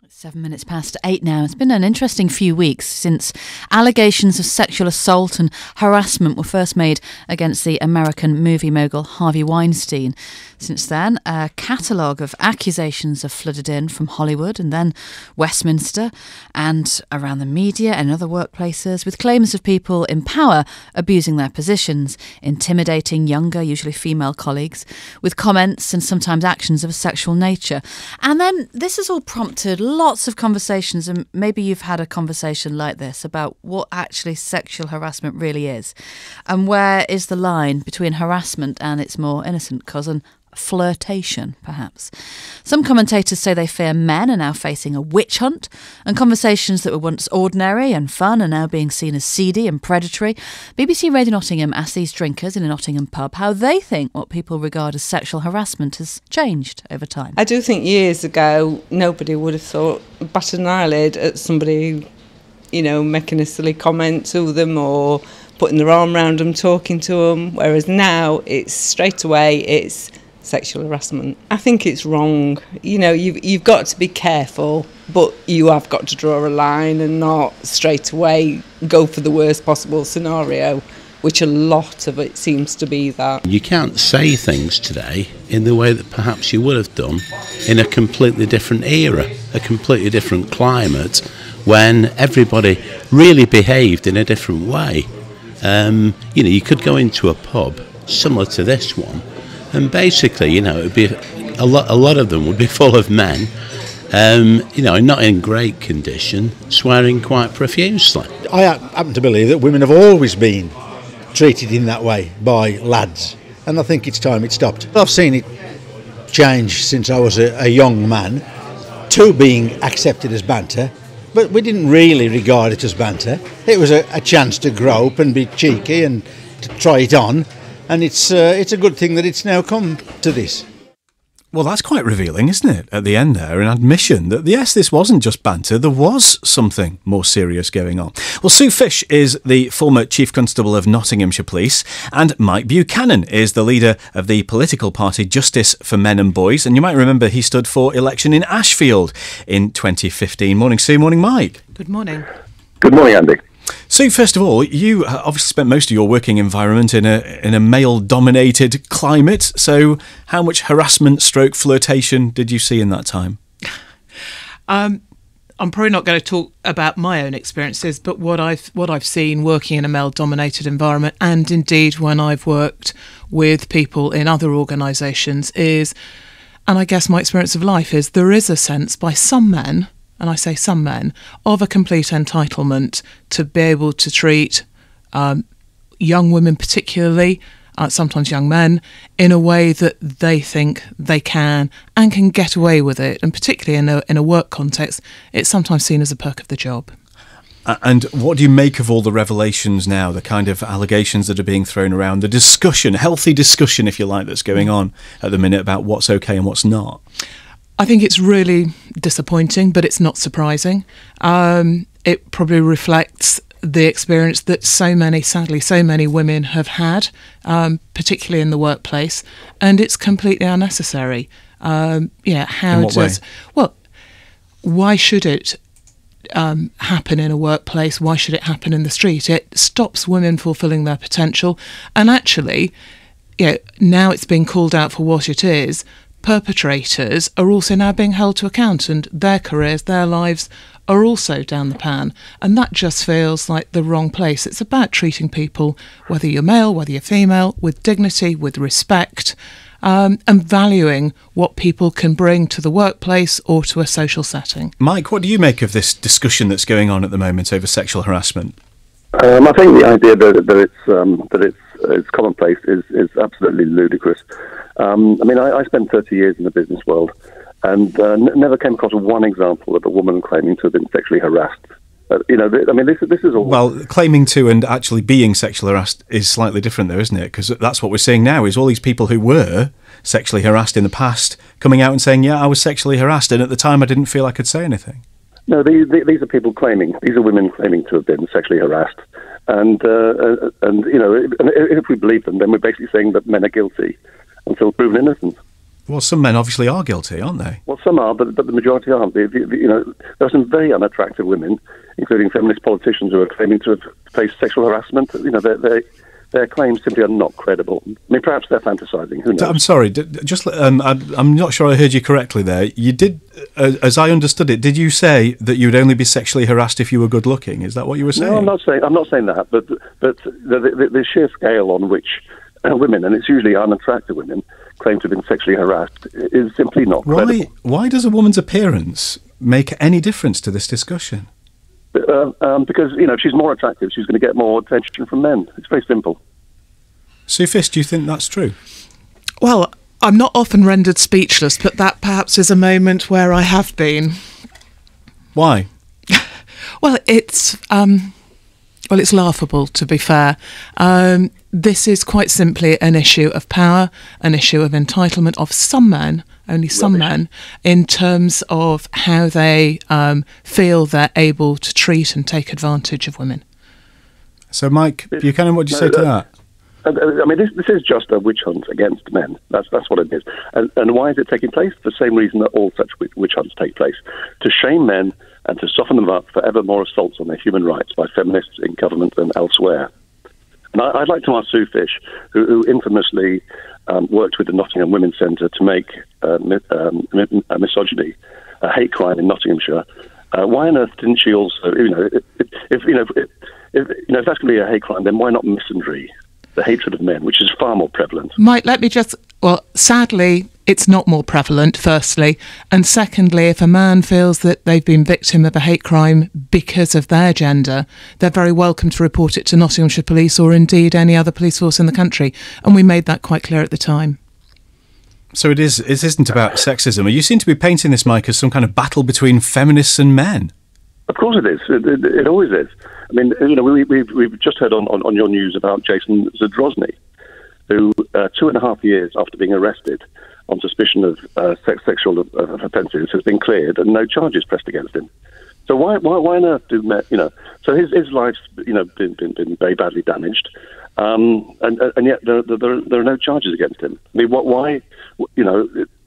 8:07 now. It's been an interesting few weeks since allegations of sexual assault and harassment were first made against the American movie mogul Harvey Weinstein. Since then, a catalogue of accusations have flooded in from Hollywood and then Westminster and around the media and other workplaces, with claims of people in power abusing their positions, intimidating younger, usually female colleagues, with comments and sometimes actions of a sexual nature. And then this has all prompted lots of conversations, and maybe you've had a conversation like this about what actually sexual harassment really is, and where is the line between harassment and its more innocent cousin, flirtation, perhaps. Some commentators say they fear men are now facing a witch hunt, and conversations that were once ordinary and fun are now being seen as seedy and predatory. BBC Radio Nottingham asked these drinkers in a Nottingham pub how they think what people regard as sexual harassment has changed over time. I do think years ago nobody would have thought, batted an eyelid at somebody, making a silly comment to them or putting their arm around them, talking to them, whereas now it's straight away, it's sexual harassment. I think it's wrong. You've got to be careful, but you have got to draw a line and not straight away go for the worst possible scenario, which a lot of it seems to be that. You can't say things today in the way that perhaps you would have done in a completely different era, a completely different climate, when everybody really behaved in a different way. You could go into a pub similar to this one, and basically, it would be a lot of them would be full of men, not in great condition, swearing quite profusely. I happen to believe that women have always been treated in that way by lads, and I think it's time it stopped. I've seen it change since I was a young man to being accepted as banter, but we didn't really regard it as banter. It was a chance to grow up and be cheeky and to try it on. And it's a good thing that it's now come to this. Well, that's quite revealing, isn't it? At the end there, an admission that, yes, this wasn't just banter, there was something more serious going on. Well, Sue Fish is the former Chief Constable of Nottinghamshire Police, and Mike Buchanan is the leader of the political party Justice for Men and Boys. And you might remember he stood for election in Ashfield in 2015. Morning, Sue. Morning, Mike. Good morning. Good morning, Andy. So, first of all, you obviously spent most of your working environment in a male-dominated climate. So, how much harassment / flirtation did you see in that time? I'm probably not going to talk about my own experiences, but what I've seen working in a male-dominated environment, and indeed when I've worked with people in other organisations, is, and I guess my experience of life is, there is a sense by some men, and I say some men, of a complete entitlement to be able to treat young women particularly, sometimes young men, in a way that they think they can and can get away with it. And particularly in a work context, it's sometimes seen as a perk of the job. And what do you make of all the revelations now, the kind of allegations that are being thrown around, the discussion, healthy discussion, if you like, that's going on at the minute about what's okay and what's not? I think it's really disappointing, but it's not surprising. It probably reflects the experience that sadly, so many women have had, particularly in the workplace, and it's completely unnecessary. In what way? Well, why should it happen in a workplace? Why should it happen in the street? It stops women fulfilling their potential, and actually, now it's being called out for what it is. Perpetrators are also now being held to account, and their careers, their lives are also down the pan, and that just feels like the wrong place. It's about treating people, whether you're male, whether you're female, with dignity, with respect, and valuing what people can bring to the workplace or to a social setting. Mike, what do you make of this discussion that's going on at the moment over sexual harassment? I think the idea that it's commonplace is absolutely ludicrous. I spent 30 years in the business world and never came across one example of a woman claiming to have been sexually harassed. This is all... Well, claiming to and actually being sexually harassed is slightly different though, isn't it? Because that's what we're seeing now, is all these people who were sexually harassed in the past coming out and saying, yeah, I was sexually harassed, and at the time I didn't feel I could say anything. No, these are people claiming, these are women claiming to have been sexually harassed. And if we believe them, then we're basically saying that men are guilty until proven innocent. Well, some men obviously are guilty, aren't they? Well, some are, but the majority aren't. There are some very unattractive women, including feminist politicians, who are claiming to have faced sexual harassment. Their claims simply are not credible. I mean, perhaps they're fantasising. Who knows? I'm sorry. I'm not sure I heard you correctly there. You did, as I understood it, did you say that you would only be sexually harassed if you were good looking? Is that what you were saying? No, I'm not saying that. But the sheer scale on which women, and it's usually unattractive women, claim to have been sexually harassed is simply not credible. Why does a woman's appearance make any difference to this discussion? Because, if she's more attractive, she's going to get more attention from men. It's very simple. Sue Fish, do you think that's true? Well, I'm not often rendered speechless, but that perhaps is a moment where I have been. Why? Well, it's laughable, to be fair. This is quite simply an issue of power, an issue of entitlement of some men, only some men, in terms of how they feel they're able to treat and take advantage of women. So, Mike Buchanan, what do you say to that? I mean, this is just a witch hunt against men. That's what it is. And why is it taking place? The same reason that all such witch hunts take place. To shame men and to soften them up for ever more assaults on their human rights by feminists in government and elsewhere. And I'd like to ask Sue Fish, who infamously worked with the Nottingham Women's Centre to make misogyny a hate crime in Nottinghamshire, why on earth didn't she also, if that's going to be a hate crime, then why not misandry, the hatred of men, which is far more prevalent? Mike, sadly, it's not more prevalent, firstly. And secondly, if a man feels that they've been victim of a hate crime because of their gender, they're very welcome to report it to Nottinghamshire Police or indeed any other police force in the country. And we made that quite clear at the time. So it isn't about sexism. You seem to be painting this, Mike, as some kind of battle between feminists and men. Of course it is. It always is. I mean, we've just heard on your news about Jason Zadrozny, who 2.5 years after being arrested on suspicion of sexual offences has been cleared and no charges pressed against him. So why on earth do men, so his life's been very badly damaged, and yet there are no charges against him. I mean, why?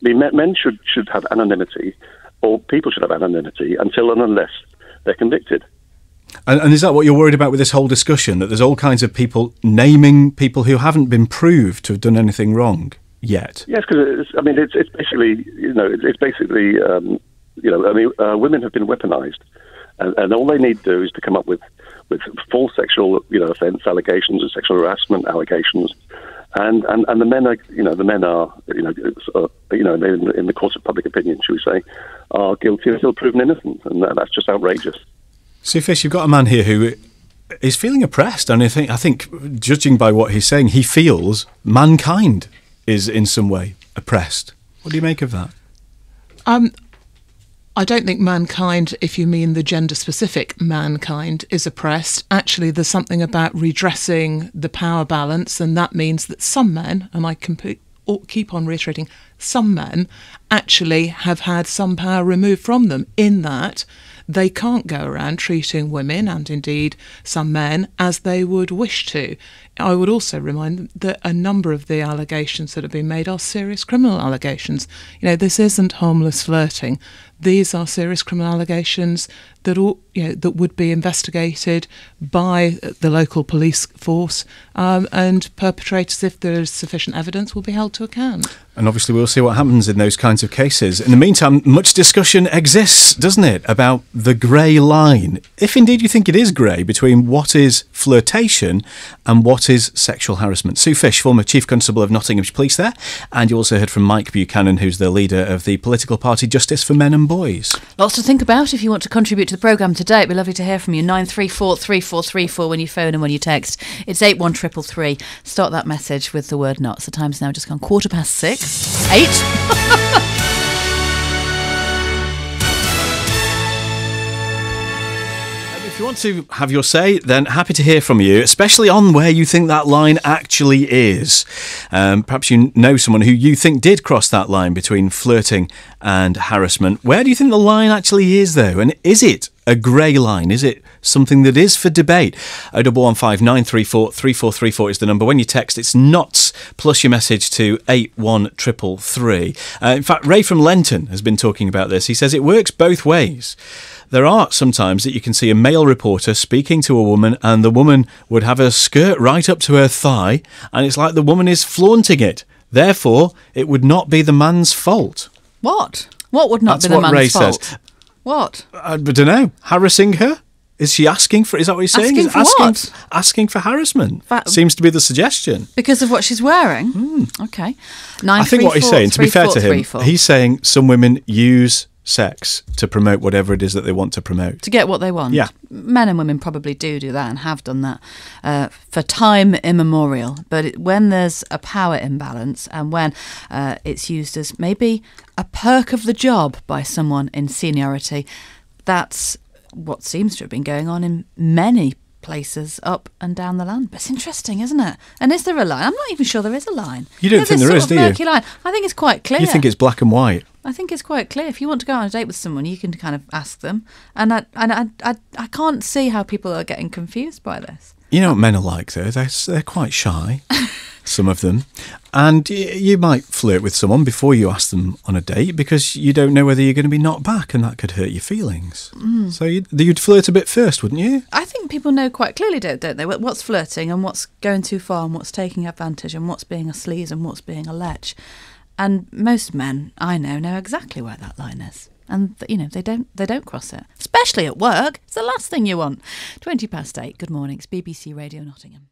Men should have anonymity, or people should have anonymity until and unless they're convicted. And is that what you're worried about with this whole discussion? That there's all kinds of people naming people who haven't been proved to have done anything wrong yet? Yes, because it's basically women have been weaponised, and all they need to do is to come up with false sexual offence allegations or sexual harassment allegations, and the men are in the courts of public opinion, shall we say, are guilty until proven innocent, and that's just outrageous. Sue Fish, you've got a man here who is feeling oppressed, and I think, judging by what he's saying, he feels mankind is in some way oppressed. What do you make of that? I don't think mankind, if you mean the gender-specific mankind, is oppressed. Actually, there's something about redressing the power balance, and that means that some men, and I keep on reiterating, some men actually have had some power removed from them, in that they can't go around treating women, and indeed some men, as they would wish to. I would also remind them that a number of the allegations that have been made are serious criminal allegations. This isn't harmless flirting. These are serious criminal allegations that that would be investigated by the local police force, and perpetrators, if there is sufficient evidence, will be held to account. And obviously we'll see what happens in those kinds of cases. In the meantime, much discussion exists, doesn't it, about the grey line, if indeed you think it is grey, between what is flirtation and what is sexual harassment. Sue Fish, former Chief Constable of Nottinghamshire Police there, and you also heard from Mike Buchanan, who's the leader of the political party Justice for Men and Boys. Lots to think about if you want to contribute to the programme today. It'd be lovely to hear from you. 934 3434 when you phone and when you text. It's 81333. Start that message with the word "not." The time's now just gone 6:15. 8. If you want to have your say, then happy to hear from you, especially on where you think that line actually is. Perhaps you know someone who you think did cross that line between flirting and harassment. Where do you think the line actually is, though? And is it a grey line? Is it something that is for debate? 0115 934 3434 is the number. When you text, it's NOTS plus your message to 81333. In fact, Ray from Lenton has been talking about this. He says it works both ways. There are sometimes that you can see a male reporter speaking to a woman, and the woman would have her skirt right up to her thigh, and it's like the woman is flaunting it. Therefore, it would not be the man's fault. What? What would not That's be the what man's Ray fault? says. What? I don't know. Harassing her? Is she asking for? Is that what he's saying? Asking for what? Asking for harassment. Seems to be the suggestion. Because of what she's wearing? Okay. I think what he's saying, to be fair to him, he's saying some women use sex to promote whatever it is that they want to promote. To get what they want. Yeah. Men and women probably do that and have done that for time immemorial. But when there's a power imbalance and when it's used as maybe a perk of the job by someone in seniority, that's what seems to have been going on in many places up and down the land. But it's interesting, isn't it? And is there a line? I'm not even sure there is a line. You don't think there is, do you? Murky line. I think it's quite clear. You think it's black and white? I think it's quite clear. If you want to go on a date with someone, you can kind of ask them. And I can't see how people are getting confused by this. You know what men are like, though? They're quite shy, some of them. And you might flirt with someone before you ask them on a date because you don't know whether you're going to be knocked back, and that could hurt your feelings. So you'd flirt a bit first, wouldn't you? I think people know quite clearly, don't they? What's flirting and what's going too far and what's taking advantage and what's being a sleaze and what's being a lech. And most men I know exactly where that line is. And, you know, they don't cross it. Especially at work. It's the last thing you want. 8:20. Good morning. It's BBC Radio Nottingham.